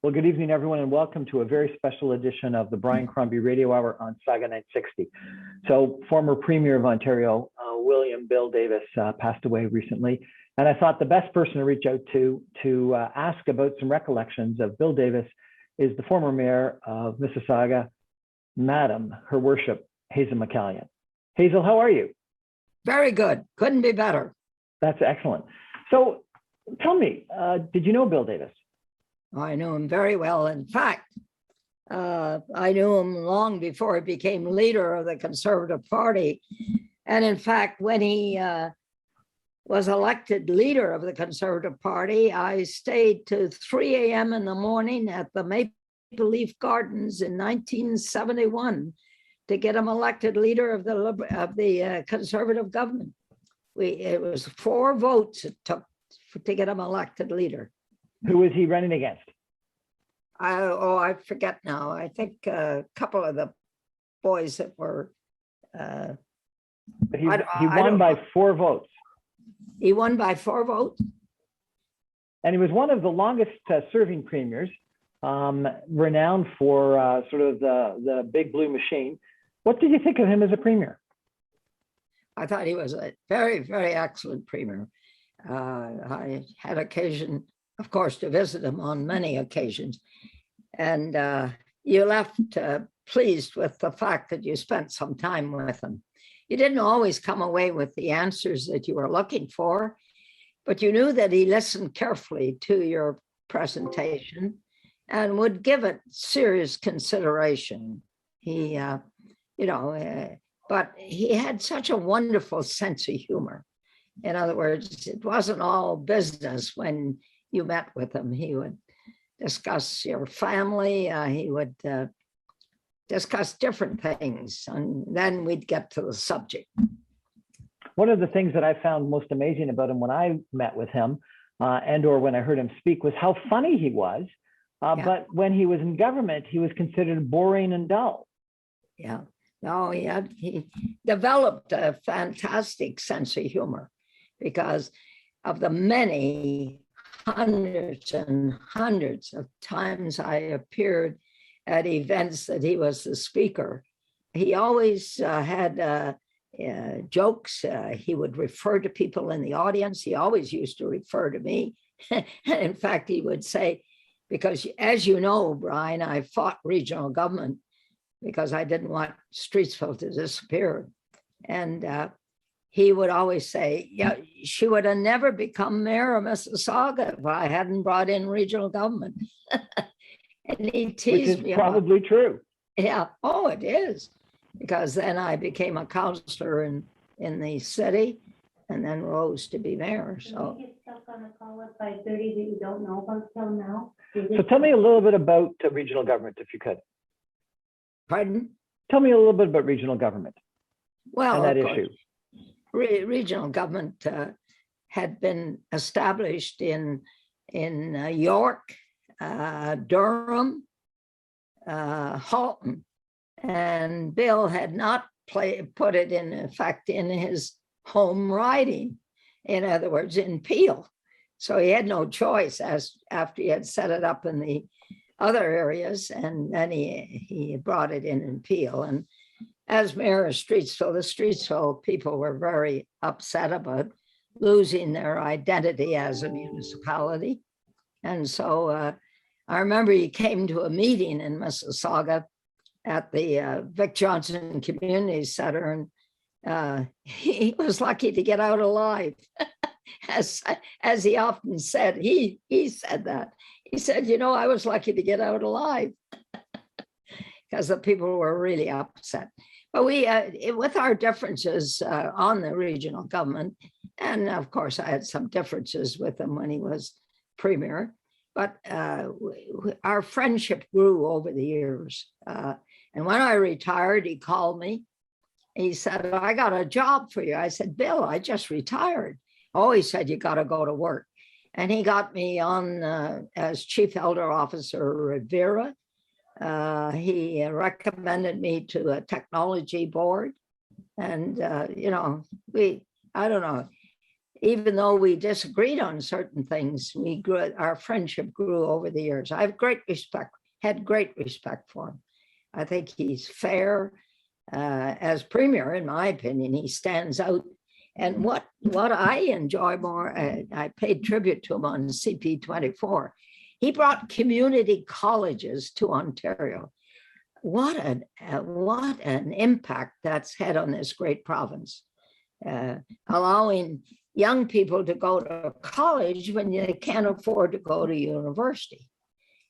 Well, good evening, everyone, and welcome to a very special edition of the Brian Crombie Radio Hour on Saga 960. So, former Premier of Ontario, William Bill Davis, passed away recently, and I thought the best person to reach out to ask about some recollections of Bill Davis is the former mayor of Mississauga, Madam, Her Worship, Hazel McCallion. Hazel, how are you? Very good. Couldn't be better. That's excellent. So, tell me, did you know Bill Davis? I knew him very well. In fact, I knew him long before he became leader of the Conservative Party. And in fact, when he was elected leader of the Conservative Party, I stayed to 3 a.m. in the morning at the Maple Leaf Gardens in 1971 to get him elected leader of the Conservative government. It was 4 votes it took to get him elected leader. Who was he running against? I forget now. I think a couple of the boys that were. He won by 4 votes. He won by 4 votes. And he was one of the longest serving premiers, renowned for sort of the big blue machine. What did you think of him as a premier? I thought he was a very, very excellent premier. I had occasion, of course, to visit him on many occasions. And you left pleased with the fact that you spent some time with him. You didn't always come away with the answers that you were looking for, but you knew that he listened carefully to your presentation and would give it serious consideration. But he had such a wonderful sense of humor. In other words, it wasn't all business when you met with him. He would discuss your family. He would discuss different things, and then we'd get to the subject. One of the things that I found most amazing about him when I met with him or when I heard him speak was how funny he was. But when he was in government, he was considered boring and dull. Yeah. No, he developed a fantastic sense of humor because of the many hundreds and hundreds of times I appeared at events that he was the speaker. He always had jokes. He would refer to people in the audience. He always used to refer to me. In fact, he would say, because as you know, Brian, I fought regional government because I didn't want Streetsville to disappear. And he would always say, yeah, she would have never become mayor of Mississauga if I hadn't brought in regional government. And he teased me. Which is probably true. Yeah, oh, it is. Because then I became a councillor in the city and then rose to be mayor. So you get stuck on a call at 5:30 that you don't know about till now? So tell me a little bit about regional government, if you could. Pardon? Tell me a little bit about regional government. Well, and that issue. Regional government had been established in York, Durham, Halton, and Bill had not put it in effect in his home riding. In other words, in Peel. So he had no choice after he had set it up in the other areas, and then he brought it in Peel. And as mayor of Streetsville, the Streetsville people were very upset about losing their identity as a municipality. And so I remember he came to a meeting in Mississauga at the Vic Johnson Community Center, and he was lucky to get out alive. As he often said, he said that. He said, I was lucky to get out alive because the people were really upset. But we, with our differences on the regional government, and of course I had some differences with him when he was premier, but our friendship grew over the years. And when I retired, he called me. He said, I got a job for you. I said, Bill, I just retired. Oh, he said, you got to go to work. And he got me on as chief elder officer of Rivera. He recommended me to a technology board. And, I don't know, even though we disagreed on certain things, our friendship grew over the years. I have had great respect for him. I think he's fair. As premier, in my opinion, he stands out. And what I enjoy more, I paid tribute to him on CP24. He brought community colleges to Ontario. What an impact that's had on this great province, allowing young people to go to college when they can't afford to go to university.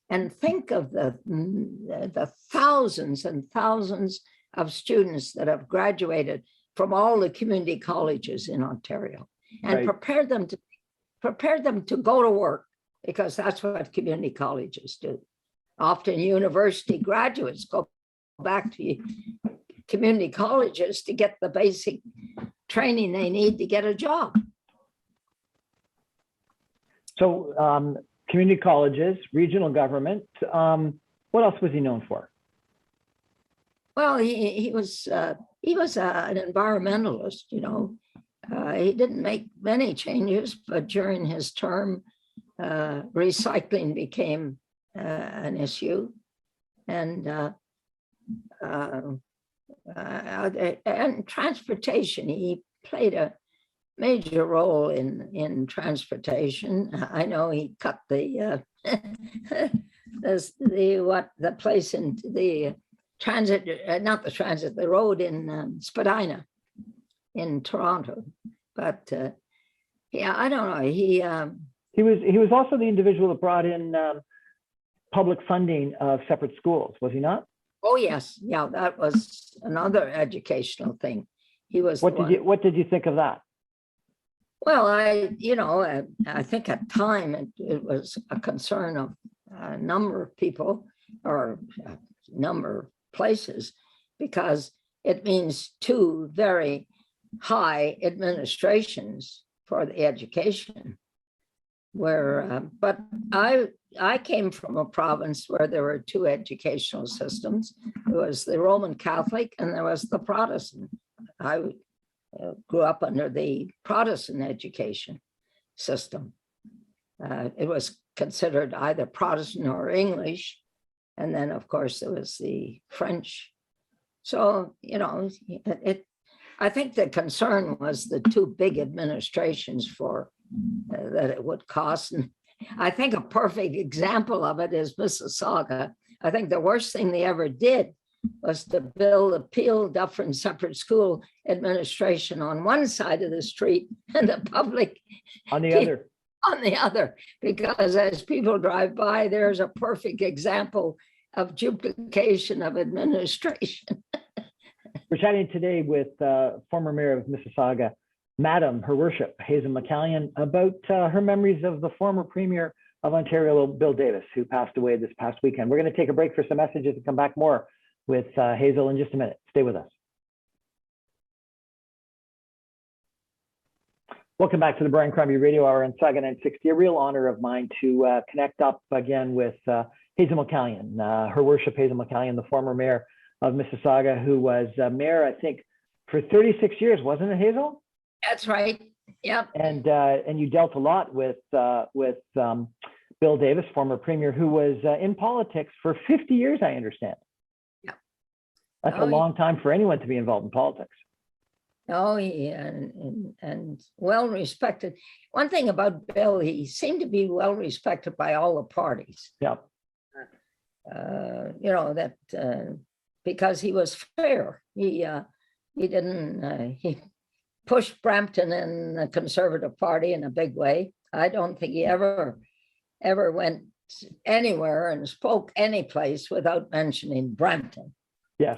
And think of the thousands and thousands of students that have graduated from all the community colleges in Ontario, and Right. prepare them to go to work, because that's what community colleges do. Often university graduates go back to community colleges to get the basic training they need to get a job. So community colleges, regional government. What else was he known for? Well, he was an environmentalist, you know. He didn't make many changes, but during his term, recycling became an issue, and transportation. He played a major role in transportation. I know he cut the road in Spadina in Toronto. But yeah, I don't know. He was also the individual that brought in public funding of separate schools, was he not? Oh yes, yeah, that was another educational thing. He was. What did you think of that? Well, I think at time it was a concern of a number of people or a number of places, because it means two very high administrations for the education. But I came from a province where there were two educational systems. There was the Roman Catholic and there was the Protestant. I grew up under the Protestant education system. It was considered either Protestant or English. And then, of course, there was the French. So, I think the concern was the two big administrations for that it would cost. And I think a perfect example of it is Mississauga. I think the worst thing they ever did was to build a Peel Dufferin separate school administration on one side of the street and the public on the other. On the other, because as people drive by, there's a perfect example of duplication of administration. We're chatting today with former mayor of Mississauga, Madam, Her Worship, Hazel McCallion, about her memories of the former premier of Ontario, Bill Davis, who passed away this past weekend. We're going to take a break for some messages and come back more with Hazel in just a minute. Stay with us. Welcome back to the Brian Crombie Radio Hour on Saga 960. A real honor of mine to connect up again with Hazel McCallion, Her Worship Hazel McCallion, the former mayor of Mississauga, who was mayor, I think, for 36 years, wasn't it, Hazel? That's right. Yep. And you dealt a lot with Bill Davis, former premier, who was in politics for 50 years, I understand. Yep. That's a long time for anyone to be involved in politics. Oh, and well respected. One thing about Bill, he seemed to be well respected by all the parties. Yeah. Because he was fair. He didn't. He pushed Brampton and the Conservative Party in a big way. I don't think he ever went anywhere and spoke any place without mentioning Brampton. Yes.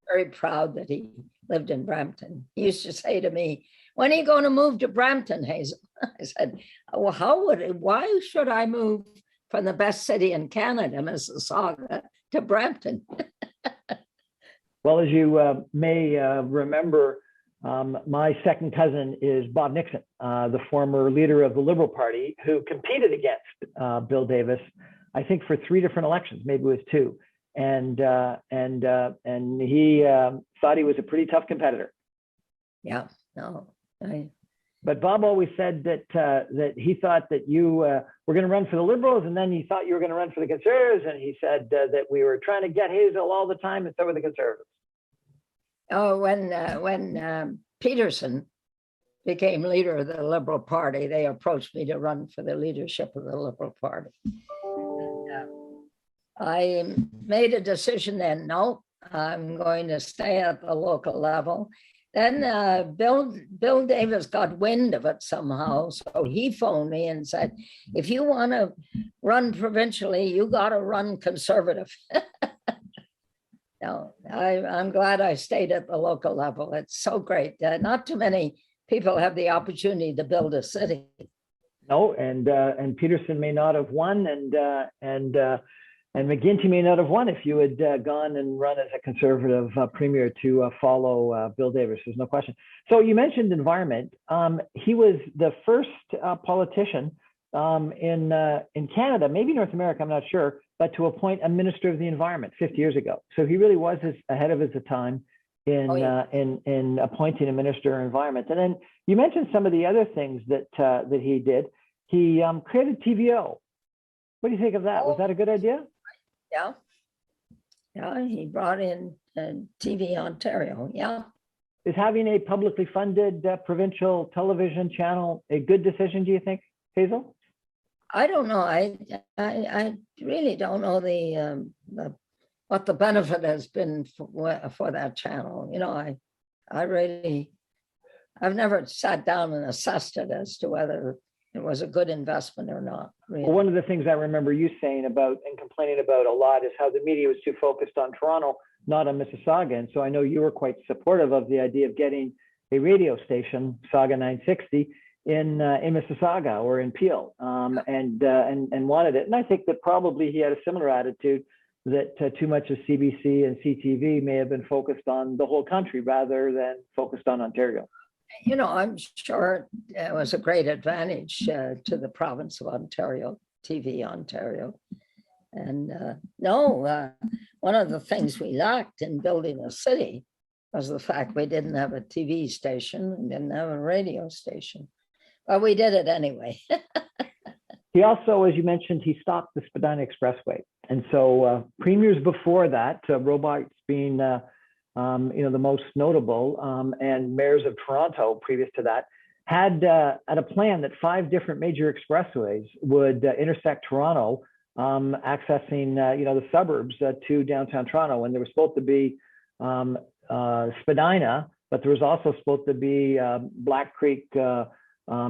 Very proud that he lived in Brampton. He used to say to me, "When are you going to move to Brampton, Hazel?" I said, "Well, why should I move from the best city in Canada, Mississauga, to Brampton?" Well, as you may remember, my second cousin is Bob Nixon, the former leader of the Liberal Party, who competed against Bill Davis, I think, for 3 different elections, maybe it was 2. And he thought he was a pretty tough competitor. Yeah, no, But Bob always said that that he thought that you were going to run for the Liberals, and then he thought you were going to run for the Conservatives, and he said that we were trying to get Hazel all the time, and so were the Conservatives. Oh, when Peterson became leader of the Liberal Party, they approached me to run for the leadership of the Liberal Party. I made a decision then, no, I'm going to stay at the local level. Then Bill Davis got wind of it somehow. So he phoned me and said, if you want to run provincially, you got to run Conservative. No, I'm glad I stayed at the local level. It's so great. Not too many people have the opportunity to build a city. No, and Peterson may not have won, and McGuinty may not have won if you had gone and run as a Conservative premier to follow Bill Davis. There's no question. So you mentioned environment. He was the first politician in Canada, maybe North America, I'm not sure, but to appoint a Minister of the Environment 50 years ago. So he really was ahead of his time in appointing a Minister of Environment. And then you mentioned some of the other things that that he did. He created TVO. What do you think of that? Was that a good idea? Yeah. Yeah, he brought in TV Ontario. Yeah. Is having a publicly funded provincial television channel a good decision, do you think, Hazel? I don't know. I really don't know the what the benefit has been for that channel. You know, I've never sat down and assessed it as to whether it was a good investment or not. Really. Well, one of the things I remember you saying about and complaining about a lot is how the media was too focused on Toronto, not on Mississauga. And so I know you were quite supportive of the idea of getting a radio station, Saga 960, in Mississauga or in Peel, and wanted it. And I think that probably he had a similar attitude, that too much of CBC and CTV may have been focused on the whole country rather than focused on Ontario. You know, I'm sure it was a great advantage to the province of Ontario, TV Ontario. And one of the things we lacked in building a city was the fact we didn't have a TV station and didn't have a radio station. But we did it anyway. He also, as you mentioned, he stopped the Spadina Expressway. And so premiers before that, Robarts being the most notable, and mayors of Toronto previous to that, had a plan that 5 different major expressways would intersect Toronto, accessing the suburbs to downtown Toronto. And there was supposed to be Spadina, but there was also supposed to be Black Creek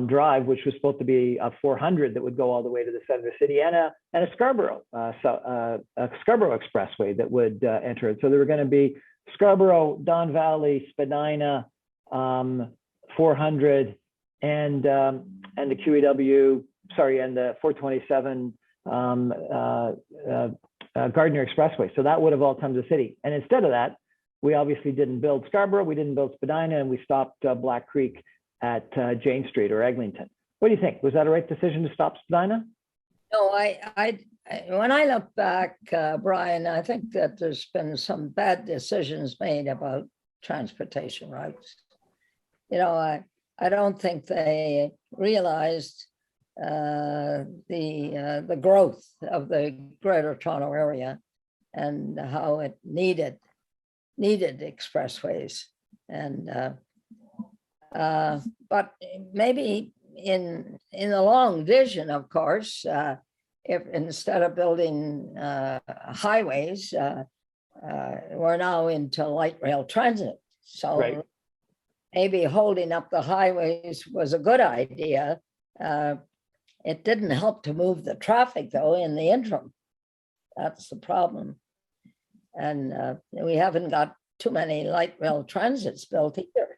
Drive, which was supposed to be a 400 that would go all the way to the center of the city, and a Scarborough Expressway that would enter it. So there were going to be Scarborough, Don Valley, Spadina, 400, and the QEW, and the 427 Gardiner Expressway. So that would have all come to the city. And instead of that, we obviously didn't build Scarborough, we didn't build Spadina, and we stopped Black Creek at Jane Street or Eglinton. What do you think? Was that a right decision to stop Spadina? No, when I look back, Brian, I think that there's been some bad decisions made about transportation routes. You know, I don't think they realized the growth of the Greater Toronto Area and how it needed expressways. And but maybe in the long vision, of course, if instead of building highways, we're now into light rail transit. So right. Maybe holding up the highways was a good idea. It didn't help to move the traffic, though, in the interim. That's the problem. And we haven't got too many light rail transits built either.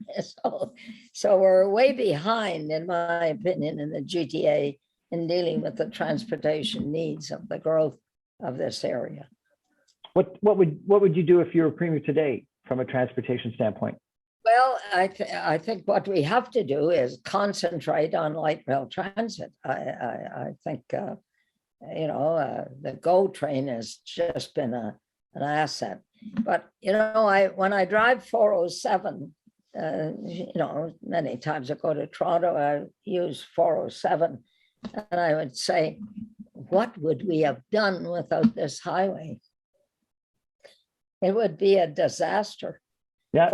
So we're way behind, in my opinion, in the GTA in dealing with the transportation needs of the growth of this area. What would you do if you were premier today from a transportation standpoint? Well, I think what we have to do is concentrate on light rail transit. I think the GO train has just been an asset. But when I drive 407 many times I go to Toronto, I use 407, and I would say, what would we have done without this highway? It would be a disaster. Yeah,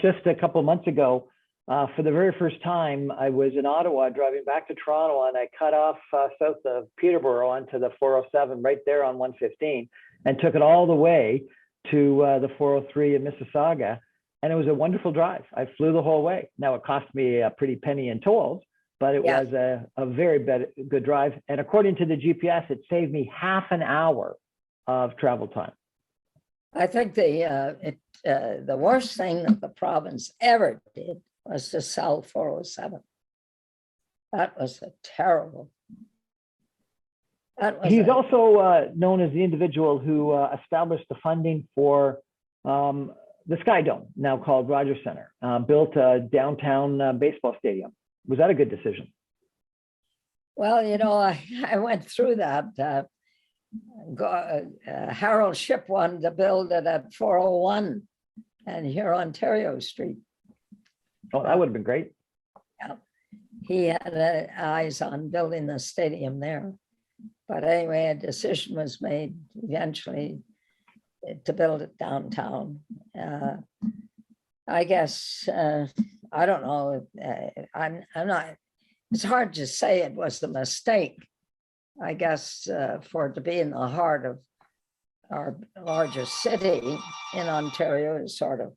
just a couple of months ago, for the very first time, I was in Ottawa driving back to Toronto, and I cut off south of Peterborough onto the 407 right there on 115 and took it all the way to the 403 in Mississauga. And it was a wonderful drive. I flew the whole way. Now, it cost me a pretty penny in tolls, but it was a very good drive. And according to the GPS, it saved me half an hour of travel time. I think the worst thing that the province ever did was to sell 407. That was a terrible. He's also known as the individual who established the funding for the Sky Dome, now called Rogers Centre, built a downtown baseball stadium. Was that a good decision? Well, I went through that. Harold Shipp wanted to build it at 401 and here Ontario Street. Oh, that would have been great. Yeah, he had eyes on building the stadium there. But anyway, a decision was made eventually to build it downtown. I guess, I don't know, I'm not, it's hard to say it was the mistake. I guess for it to be in the heart of our largest city in Ontario is sort of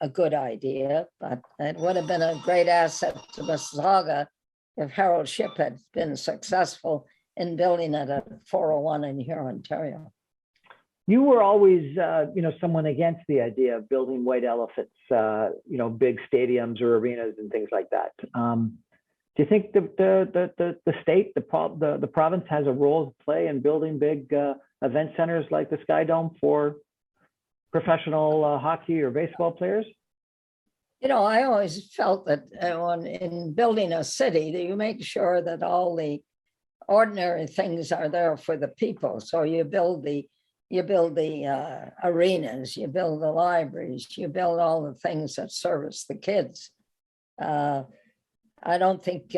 a good idea, but it would have been a great asset to Mississauga if Harold Shipp had been successful in building it at 401 in here, Ontario. You were always, someone against the idea of building white elephants, big stadiums or arenas and things like that. Do you think the state, the province has a role to play in building big event centers like the Sky Dome for professional hockey or baseball players? I always felt that in building a city, that you make sure that all the ordinary things are there for the people. So you build the arenas, you build the libraries, you build all the things that service the kids. I don't think,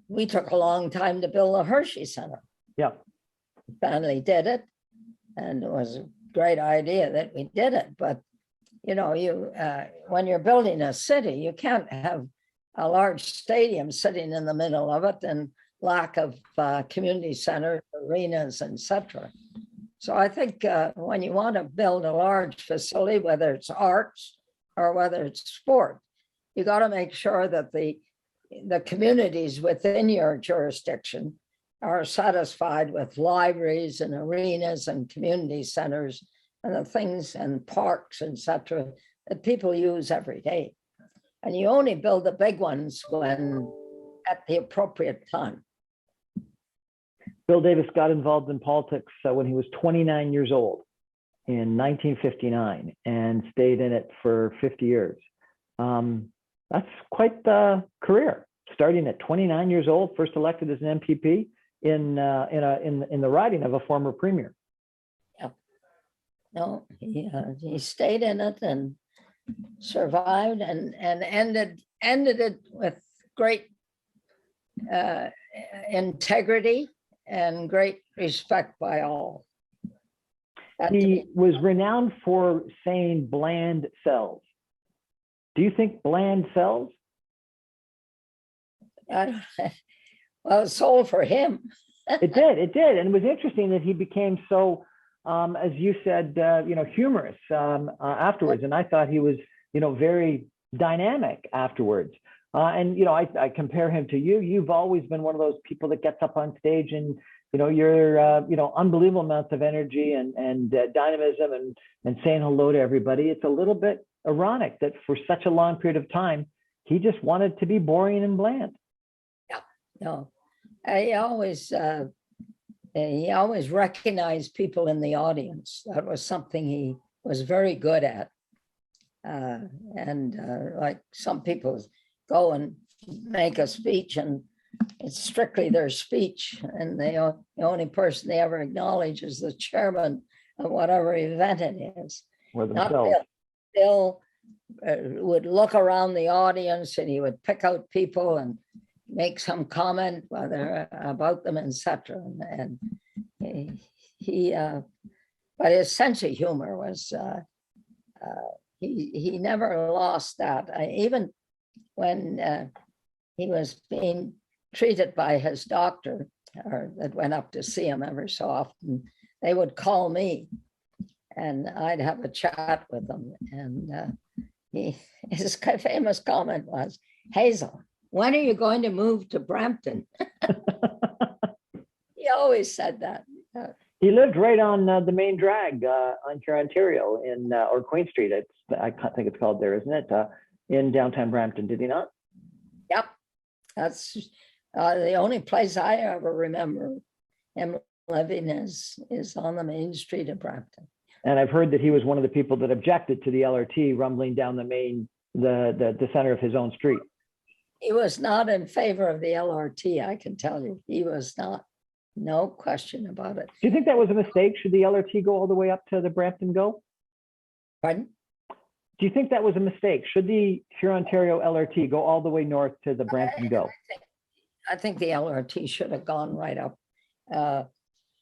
we took a long time to build a Hershey Center. Yeah. Finally did it, and it was a great idea that we did it. But, when you're building a city, you can't have a large stadium sitting in the middle of it and lack of community centers, arenas, etc. So I think when you want to build a large facility, whether it's arts or whether it's sport, you got to make sure that the communities within your jurisdiction are satisfied with libraries and arenas and community centers and the things and parks, etc., that people use every day. And you only build the big ones when at the appropriate time. Bill Davis got involved in politics when he was 29 years old in 1959 and stayed in it for 50 years. That's quite the career, starting at 29 years old, first elected as an MPP in the riding of a former premier. Yeah. No, he stayed in it and survived and ended it with great integrity and great respect by all. He was renowned for saying bland sells. Do you think bland sells? Well, it sold for him. It did. And it was interesting that he became so, as you said, humorous afterwards. And I thought he was, very dynamic afterwards. I compare him to you. You've always been one of those people that gets up on stage and, you're, unbelievable amounts of energy and dynamism and saying hello to everybody. It's a little bit ironic that for such a long period of time, he just wanted to be boring and bland. Yeah, no, he always recognized people in the audience. That was something he was very good at. Like some people go and make a speech and it's strictly their speech, and the only person they ever acknowledge is the chairman of whatever event it is. Or Not themselves. Bill. Bill would look around the audience and he would pick out people and make some comment whether about them, etc. And but his sense of humor was he never lost that. Even when he was being treated by his doctor, or that went up to see him every so often, they would call me, and I'd have a chat with them. And his famous comment was, "Hazel, when are you going to move to Brampton?" He always said that. He lived right on the main drag on Huron, Ontario, in or Queen Street. I think it's called there, isn't it? In downtown Brampton, did he not? Yep, that's the only place I ever remember him living is on the main street of Brampton. And I've heard that he was one of the people that objected to the LRT rumbling down the center of his own street. He was not in favor of the LRT, I can tell you. He was not. No question about it. Do you think that was a mistake? Should the LRT go all the way up to the Brampton Go? Pardon? Do you think that was a mistake? Should the Huron, Ontario LRT go all the way north to the Brampton Go? I think the LRT should have gone right up.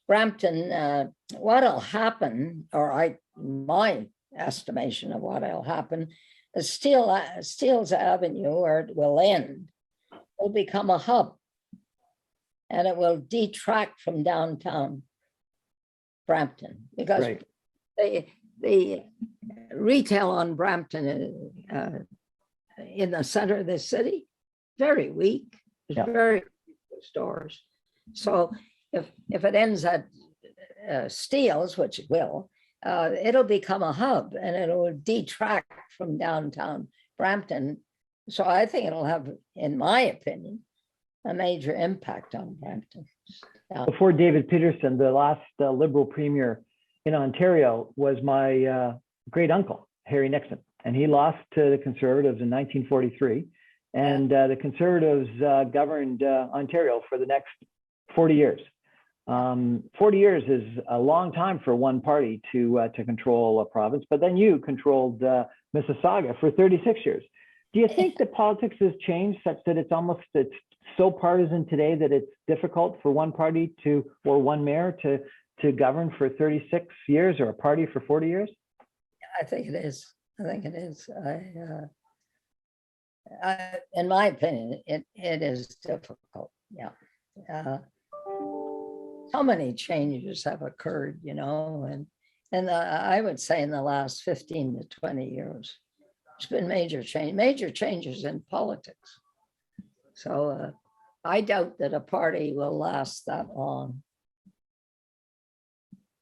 Brampton, what'll happen, or my estimation of what'll happen, is Steeles Avenue, where it will end, will become a hub. And it will detract from downtown Brampton, because right. the retail on Brampton in the center of the city, very weak. There's very few stores. So if it ends at Steeles, which it will, it'll become a hub, and it will detract from downtown Brampton. So I think it'll have, in my opinion, a major impact on Brampton. Before David Peterson, the last Liberal Premier in Ontario was my great uncle, Harry Nixon, and he lost to the Conservatives in 1943. And the Conservatives governed Ontario for the next 40 years. 40 years is a long time for one party to control a province, but then you controlled Mississauga for 36 years. Do you think that politics has changed such that it's so partisan today that it's difficult for one party or one mayor to govern for 36 years, or a party for 40 years? I think it is. In my opinion, it is difficult. Yeah. So many changes have occurred, and I would say in the last 15 to 20 years, there's been major changes in politics. So I doubt that a party will last that long.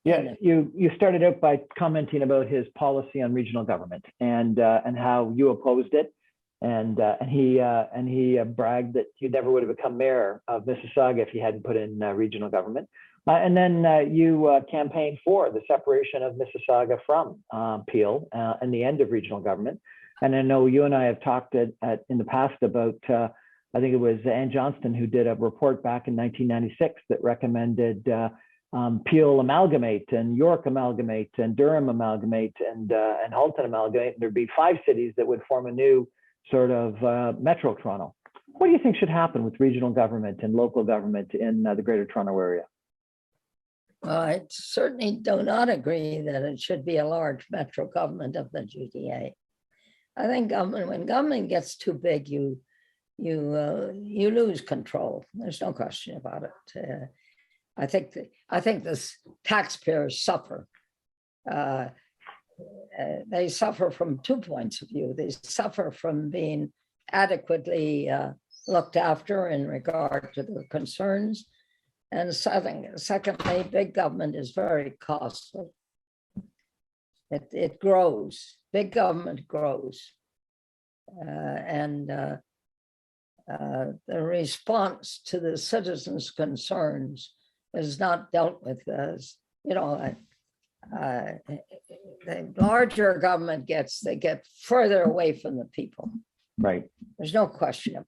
Yeah, you started out by commenting about his policy on regional government and how you opposed it, and he bragged that you never would have become mayor of Mississauga if he hadn't put in regional government. And then you campaigned for the separation of Mississauga from Peel and the end of regional government. And I know you and I have talked in the past about, I think it was Ann Johnston who did a report back in 1996 that recommended Peel amalgamate, and York amalgamate, and Durham amalgamate, and Halton amalgamate. There'd be 5 cities that would form a new sort of Metro Toronto. What do you think should happen with regional government and local government in the Greater Toronto Area? Well, I certainly do not agree that it should be a large metro government of the GTA. I think when government gets too big, you lose control. There's no question about it. I think the taxpayers suffer. They suffer from 2 points of view. They suffer from being adequately looked after in regard to their concerns. And secondly, big government is very costly. It grows. Big government grows. And the response to the citizens' concerns is not dealt with as, the larger government gets, they get further away from the people. Right. There's no question.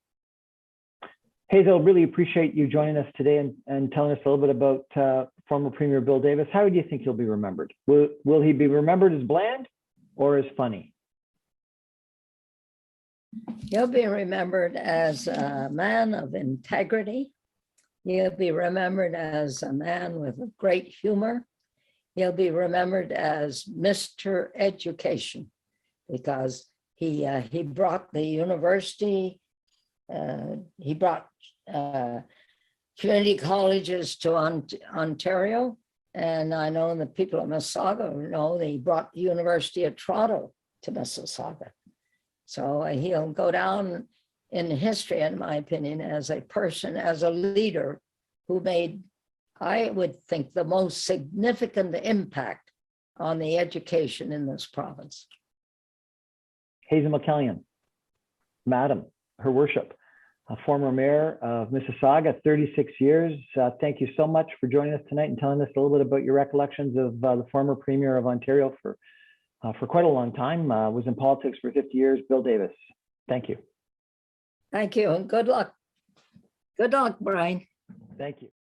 Hazel, really appreciate you joining us today and telling us a little bit about former Premier Bill Davis. How do you think he'll be remembered? Will he be remembered as bland or as funny? He'll be remembered as a man of integrity. He'll be remembered as a man with great humor. He'll be remembered as Mr. Education because he brought the university, he brought community colleges to Ontario. And I know the people of Mississauga know that he brought the University of Toronto to Mississauga. So he'll go down in history, in my opinion, as a person, as a leader who made, I would think, the most significant impact on the education in this province. Hazel McCallion, Madam, Her Worship, a former mayor of Mississauga, 36 years. Thank you so much for joining us tonight and telling us a little bit about your recollections of the former Premier of Ontario for quite a long time. Was in politics for 50 years, Bill Davis. Thank you. Thank you and good luck. Good luck, Brian. Thank you.